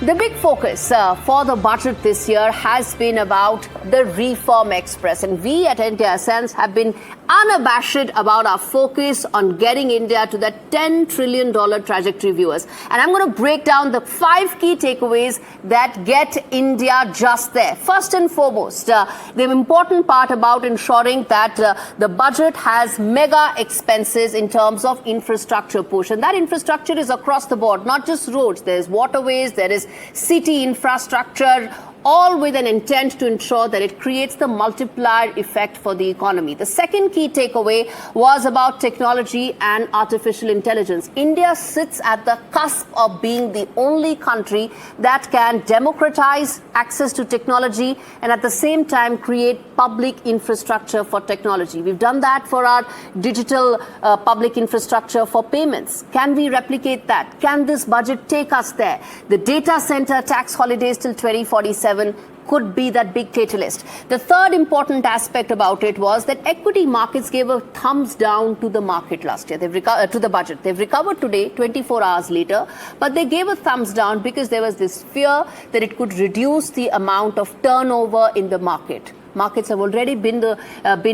The big focus for the budget this year has been about the Reform Express, and we at NDTV have been unabashed about our focus on getting India to that $10 trillion trajectory, viewers. And I'm going to break down the 5 key takeaways that get India just there. First and foremost, the important part about ensuring that the budget has mega expenses in terms of infrastructure push. And that infrastructure is across the board, not just roads. There's waterways, there is city infrastructure, all with an intent to ensure that it creates the multiplier effect for the economy. The second key takeaway was about technology and artificial intelligence. India sits at the cusp of being the only country that can democratize access to technology and at the same time create public infrastructure for technology. We've done that for our digital public infrastructure for payments. Can we replicate that? Can this budget take us there? The data center tax holidays till 2047 could be that big catalyst. The third important aspect about it was that equity markets gave a thumbs down to the market last year. To the budget. They've recovered today, 24 hours later, but they gave a thumbs down because there was this fear that it could reduce the amount of turnover in the market. Markets have already been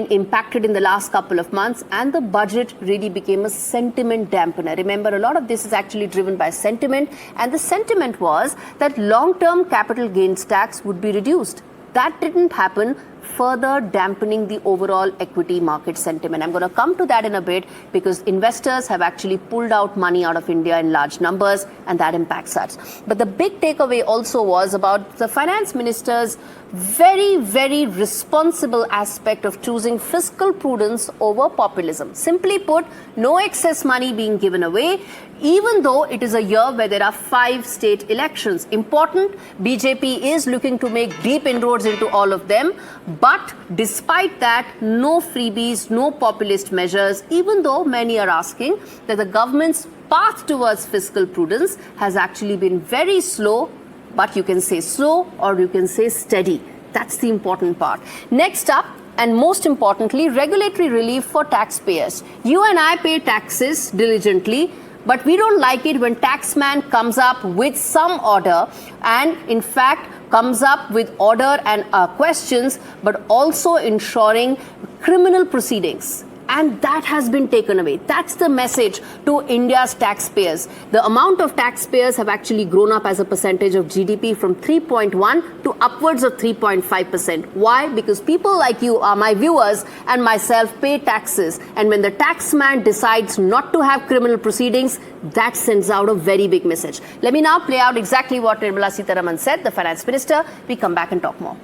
impacted in the last couple of months, and the budget really became a sentiment dampener. Remember, a lot of this is actually driven by sentiment, and the sentiment was that long-term capital gains tax would be reduced. That didn't happen, further dampening the overall equity market sentiment. I'm going to come to that in a bit because investors have actually pulled out money out of India in large numbers, and that impacts us. But the big takeaway also was about the finance minister's very, very responsible aspect of choosing fiscal prudence over populism. Simply put, no excess money being given away, even though it is a year where there are 5 state elections. Important, BJP is looking to make deep inroads into all of them. But despite that, no freebies, no populist measures, even though many are asking that the government's path towards fiscal prudence has actually been very slow, but you can say slow or you can say steady. That's the important part. Next up, and most importantly, regulatory relief for taxpayers. You and I pay taxes diligently, but we don't like it when taxman comes up with some order and in fact comes up with order and questions, but also ensuring criminal proceedings. And that has been taken away. That's the message to India's taxpayers. The amount of taxpayers have actually grown up as a percentage of GDP from 3.1 to upwards of 3.5%. Why? Because people like you are my viewers and myself pay taxes. And when the taxman decides not to have criminal proceedings, that sends out a very big message. Let me now play out exactly what Nirmala Sitharaman said, the finance minister. We come back and talk more.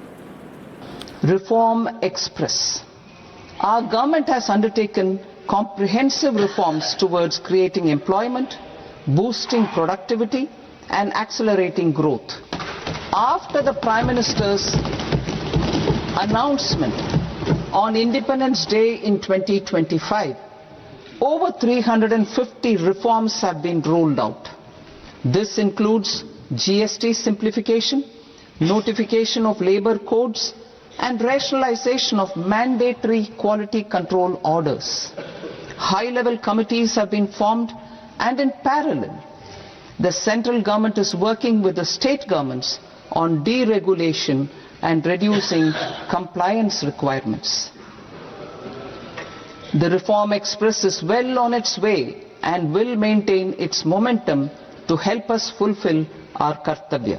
Reform Express. Our government has undertaken comprehensive reforms towards creating employment, boosting productivity, and accelerating growth. After the Prime Minister's announcement on Independence Day in 2025, over 350 reforms have been rolled out. This includes GST simplification, notification of labor codes, and rationalization of mandatory quality control orders. High-level committees have been formed, and in parallel, the central government is working with the state governments on deregulation and reducing compliance requirements. The Reform Express is well on its way and will maintain its momentum to help us fulfill our kartavya.